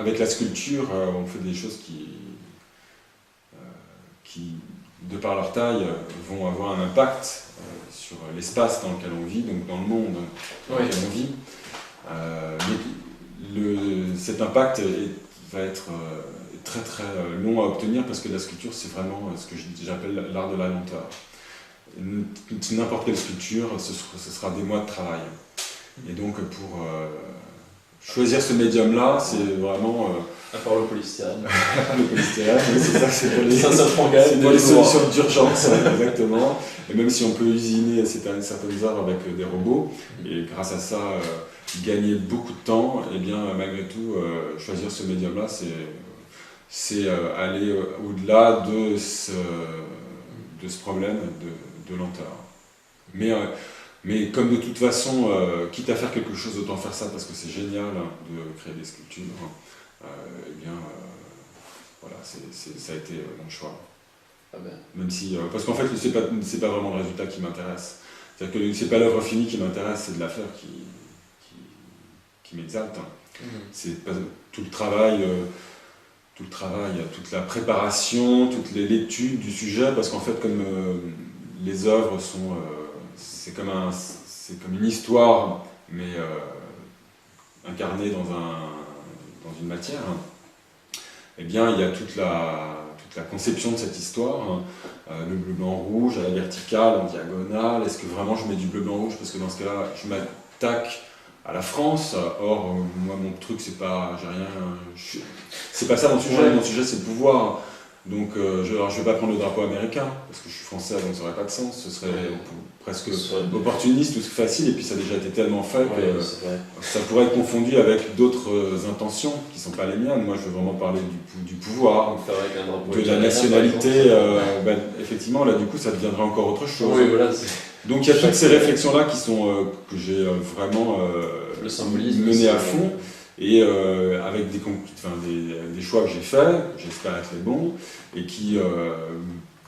avec la sculpture, on fait des choses qui, de par leur taille, vont avoir un impact sur l'espace dans lequel on vit, donc dans le monde dans lequel on vit. Mais cet impact va être très très long à obtenir parce que la sculpture, c'est vraiment ce que j'appelle l'art de la lenteur. N'importe quelle sculpture, ce sera des mois de travail. Et donc pour choisir ce médium-là, c'est vraiment... À part le polystyrène. Le polystyrène, c'est ça, c'est pour les, ça prend quand même pour les solutions d'urgence, exactement. Et même si on peut usiner certaines œuvres avec des robots, et grâce à ça gagner beaucoup de temps, et bien malgré tout, choisir ce médium-là, c'est aller au-delà de ce problème de lenteur. Mais comme de toute façon, quitte à faire quelque chose, autant faire ça parce que c'est génial de créer des sculptures. Eh bien, voilà, ça a été mon choix. Ah ben. Même si, parce qu'en fait, c'est pas vraiment le résultat qui m'intéresse. C'est-à-dire que c'est pas l'œuvre finie qui m'intéresse, c'est de la faire qui m'exalte. C'est pas tout le travail, toute la préparation, toute l'étude du sujet, parce qu'en fait, comme les œuvres sont, c'est comme une histoire, mais incarnée dans une matière, eh bien il y a toute la conception de cette histoire, le bleu, blanc, rouge, à la verticale, en diagonale, est-ce que vraiment je mets du bleu, blanc, rouge, parce que dans ce cas-là, je m'attaque à la France, or moi mon truc c'est pas, c'est pas ça mon sujet c'est le pouvoir, donc je vais pas prendre le drapeau américain, parce que je suis français donc ça aurait pas de sens, ce serait presque opportuniste ou facile, et puis ça a déjà été tellement fait que ça pourrait être confondu avec d'autres intentions qui ne sont pas les miennes. Moi je veux vraiment parler du pouvoir, de la nationalité, effectivement là du coup ça deviendrait encore autre chose. Oui, voilà, donc il y a toutes ces réflexions-là qui sont, que j'ai vraiment menées à fond, et avec des choix que j'ai faits, j'espère être les bons, et qui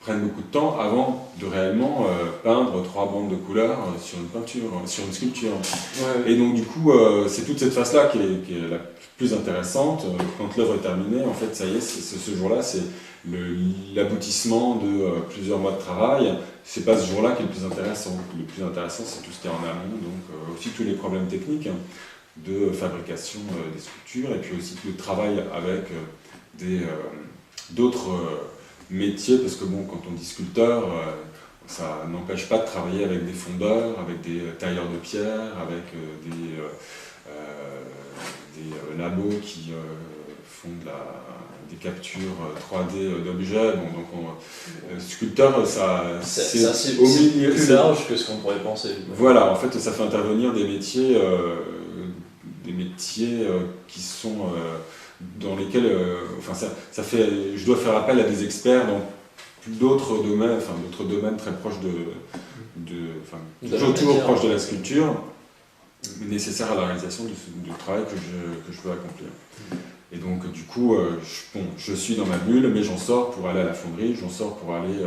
prennent beaucoup de temps avant de réellement peindre 3 bandes de couleurs sur une peinture, sur une sculpture. Ouais. Et donc du coup, c'est toute cette phase-là qui est la plus intéressante. Quand l'œuvre est terminée, en fait, ça y est, ce jour-là, c'est l'aboutissement de plusieurs mois de travail. C'est pas ce jour-là qui est le plus intéressant. Le plus intéressant, c'est tout ce qui est en amont, donc aussi tous les problèmes techniques de fabrication des sculptures, et puis aussi tout le travail avec d'autres métier, parce que bon, quand on dit sculpteur, ça n'empêche pas de travailler avec des fondeurs, avec des tailleurs de pierre, avec des labos qui font des captures 3D d'objets. Bon, donc sculpteur, c'est au milieu plus large que ce qu'on pourrait penser. Voilà, en fait, ça fait intervenir des métiers qui sont dans lesquels, je dois faire appel à des experts dans d'autres domaines très proches toujours proches de la sculpture, nécessaires à la réalisation du travail que je veux accomplir. Et donc du coup, je suis dans ma bulle, mais j'en sors pour aller à la fonderie, j'en sors pour aller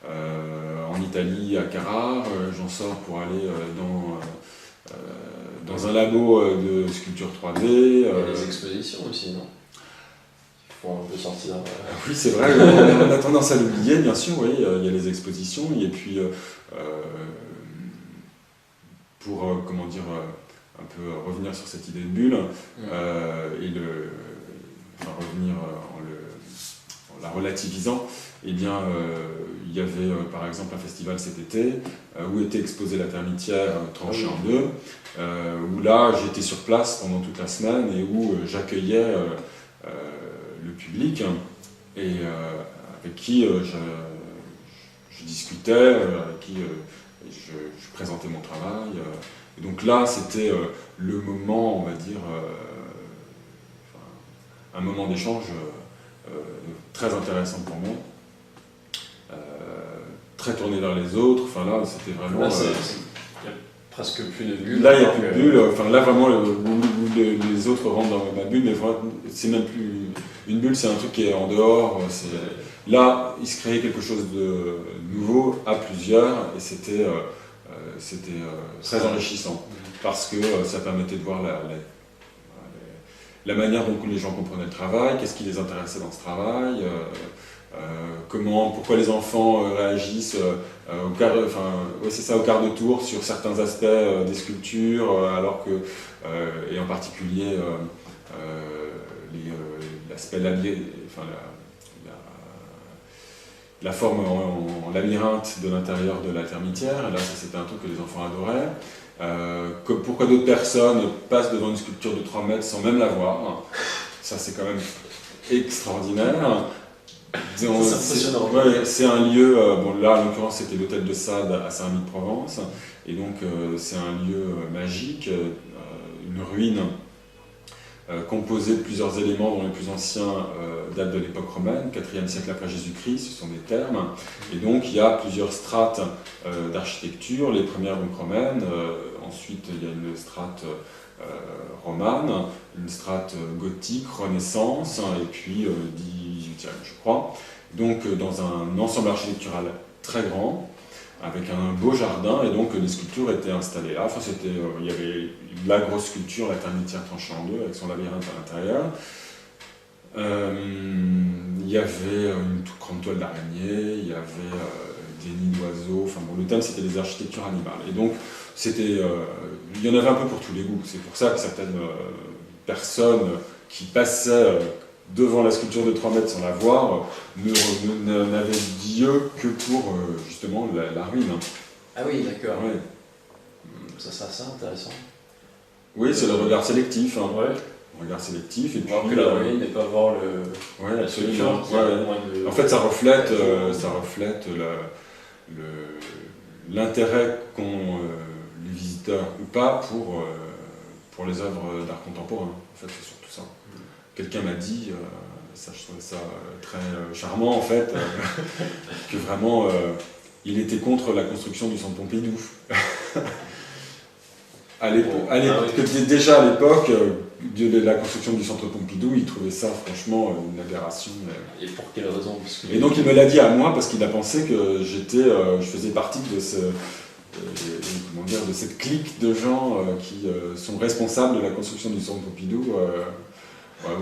en Italie à Carrare, j'en sors pour aller dans un labo de sculpture 3D. Il y a des expositions aussi, non? Il faut un peu sortir. Oui, c'est vrai, on a tendance à l'oublier, bien sûr, oui, il y a les expositions, et puis pour un peu revenir sur cette idée de bulle, revenir en la relativisant, eh bien, il y avait par exemple un festival cet été où était exposée la termitière tranchée en deux, où là j'étais sur place pendant toute la semaine et où j'accueillais le public et avec qui je discutais, avec qui je présentais mon travail. Et donc là c'était le moment, on va dire, un moment d'échange très intéressant pour moi. Très tourné vers les autres, enfin là c'était vraiment... Là, il n'y a presque plus de bulles. Là il n'y a plus de bulles, enfin là vraiment où les autres rentrent dans ma bulle, mais c'est même plus... Une bulle c'est un truc qui est en dehors, là il se créait quelque chose de nouveau à plusieurs, et c'était très enrichissant, parce que ça permettait de voir la manière dont les gens comprenaient le travail, qu'est-ce qui les intéressait dans ce travail, pourquoi les enfants réagissent au quart de tour sur certains aspects des sculptures, alors que, et en particulier l'aspect la forme en labyrinthe de l'intérieur de la termitière, et là ça c'était un truc que les enfants adoraient. Pourquoi d'autres personnes passent devant une sculpture de 3 mètres sans même la voir, ça c'est quand même extraordinaire. C'est impressionnant. C'est un lieu, là en l'occurrence c'était l'hôtel de Sade à Saint-Rémy-de-Provence, et donc c'est un lieu magique, une ruine composée de plusieurs éléments dont les plus anciens datent de l'époque romaine, 4e siècle après Jésus-Christ, ce sont des termes, et donc il y a plusieurs strates d'architecture, les premières donc romaines, ensuite il y a une strate romane, une strate gothique, renaissance, et puis 18e je crois, donc dans un ensemble architectural très grand, avec un beau jardin, et donc les sculptures étaient installées là. Enfin, il y avait la grosse sculpture, la termitière tranchée en deux, avec son labyrinthe à l'intérieur. Il y avait une toute grande toile d'araignée, il y avait des nids d'oiseaux, enfin bon, le thème c'était les architectures animales. Et donc, il y en avait un peu pour tous les goûts. C'est pour ça que certaines personnes qui passaient devant la sculpture de 3 mètres sans la voir, n'avaient Dieu que pour justement la ruine. Ah oui, d'accord. Ouais. Ça c'est assez intéressant. Oui, c'est le regard sélectif. Hein. Ouais. Le regard sélectif. Et voir puis, que la ruine n'est pas voir la sculpture. Ouais. En fait, ça reflète l'intérêt qu'ont les visiteurs ou pas pour les œuvres d'art contemporain. En fait, c'est surtout ça. Quelqu'un m'a dit, ça, je trouvais ça très charmant en fait, que vraiment il était contre la construction du centre Pompidou. Déjà à l'époque de la construction du centre Pompidou, il trouvait ça franchement une aberration. Et pour quelle raison? Et donc il me l'a dit à moi parce qu'il a pensé que je faisais partie de de cette clique de gens qui sont responsables de la construction du centre Pompidou.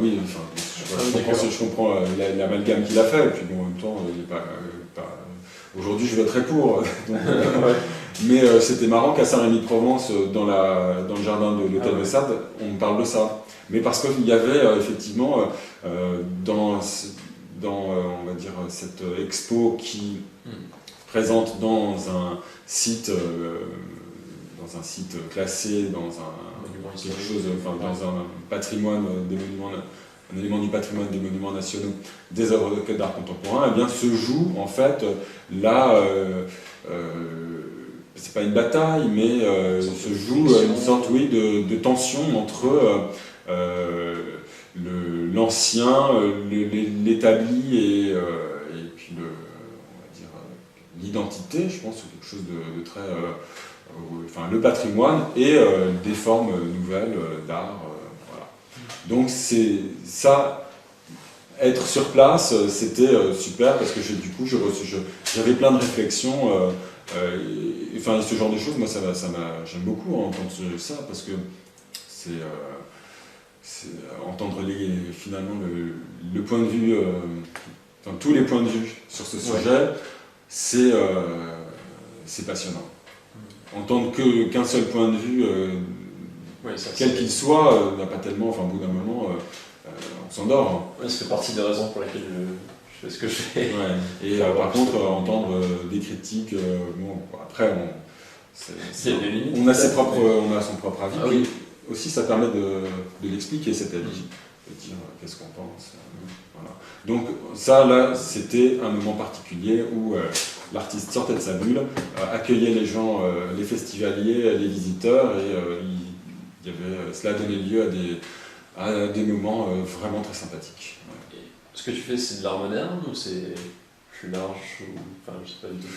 Oui, enfin, je comprends l'amalgame qu'il a fait, et puis bon, en même temps, il est pas... Aujourd'hui, je voterai pour. Donc, mais c'était marrant qu'à Saint-Rémy-de-Provence, dans le jardin de l'hôtel de Sade, on me parle de ça. Mais parce qu'il y avait effectivement, dans on va dire, cette expo qui présente dans un site classé, dans un patrimoine des monuments, un élément du patrimoine des monuments nationaux, des œuvres d'art contemporain, et bien se joue en fait là, c'est pas une bataille, mais se joue une sorte de tension entre l'ancien, l'établi et puis on va dire l'identité, je pense, ou quelque chose de très le patrimoine et des formes nouvelles d'art. Voilà. Donc c'est ça, être sur place, c'était super parce que du coup j'avais plein de réflexions. Ce genre de choses, moi j'aime beaucoup entendre ça parce que c'est entendre finalement le point de vue, tous les points de vue sur ce sujet, c'est passionnant. Entendre qu'un seul point de vue, quel qu'il soit, n'a pas tellement, au bout d'un moment, on s'endort. Ouais, ça fait partie des raisons pour lesquelles je fais ce que je fais. Ouais. Et par contre, entendre des critiques, après, on a son propre avis. Ah, oui. Aussi, ça permet de l'expliquer, cet avis, de dire qu'est-ce qu'on pense. Voilà. Donc ça, là, c'était un moment particulier où l'artiste sortait de sa bulle, accueillait les gens, les festivaliers, les visiteurs, et cela donnait lieu à des moments vraiment très sympathiques. Ouais. Ce que tu fais, c'est de l'art moderne ou c'est plus large ou... Enfin, je sais pas du tout.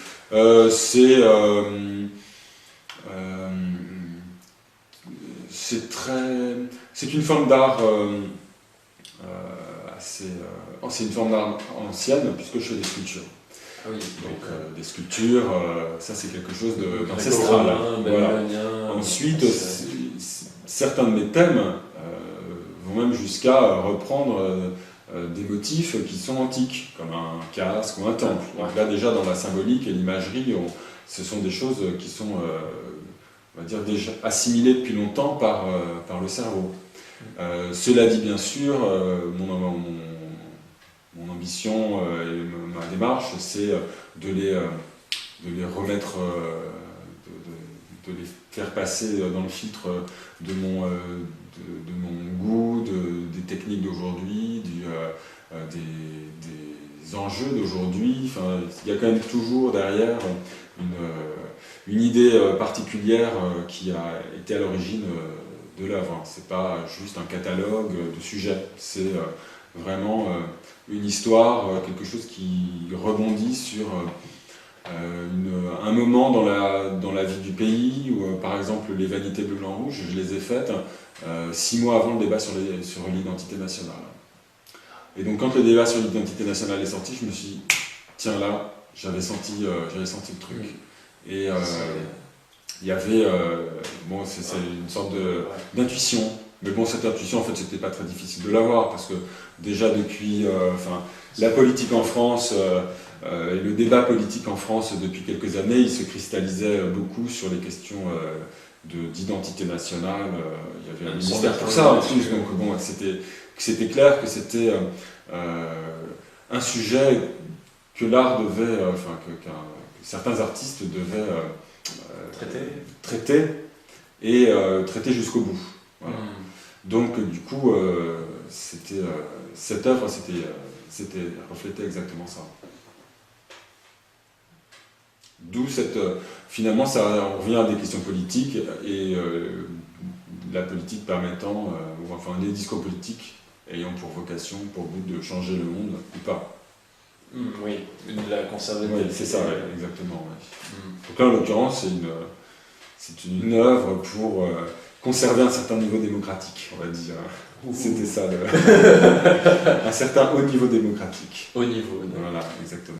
C'est une forme d'art c'est une forme d'art ancienne puisque je fais des sculptures. Ah oui, donc des sculptures, ça c'est quelque chose d'ancestral. Voilà. Ensuite, certains de mes thèmes vont même jusqu'à reprendre des motifs qui sont antiques, comme un casque ou un temple. Donc là déjà dans la symbolique et l'imagerie, ce sont des choses qui sont on va dire déjà assimilées depuis longtemps par le cerveau. Cela dit, bien sûr, mon ambition et ma démarche, c'est de les remettre, de les faire passer dans le filtre de mon goût, des techniques d'aujourd'hui, des enjeux d'aujourd'hui. Enfin, il y a quand même toujours derrière une idée particulière qui a été à l'origine de l'œuvre. C'est pas juste un catalogue de sujets, c'est vraiment une histoire, quelque chose qui rebondit sur un moment dans la vie du pays, où par exemple les vanités bleu, blanc, rouge, je les ai faites 6 mois avant le débat sur l'identité nationale. Et donc quand le débat sur l'identité nationale est sorti, je me suis dit, tiens là, j'avais senti le truc. Et il y avait, bon, c'est une sorte d'intuition. Mais bon, cette intuition, en fait, c'était pas très difficile de l'avoir, parce que déjà depuis, la politique en France, et le débat politique en France depuis quelques années, il se cristallisait beaucoup sur les questions d'identité nationale. Il y avait un ministère pour ça en plus, donc bon, c'était clair que c'était un sujet que l'art devait, que certains artistes devaient traiter et traiter jusqu'au bout. Voilà. Donc du coup, cette œuvre, c'était reflétait exactement ça. D'où finalement, on revient à des questions politiques et la politique permettant, les discours politiques ayant pour vocation, pour but de changer le monde ou pas. Oui, de la conserver. Oui, c'est ça, exactement. Ouais. Donc là, en l'occurrence, c'est une œuvre pour conserver un certain niveau démocratique, on va dire. C'était ça, un certain haut niveau démocratique. Haut niveau. Voilà, exactement.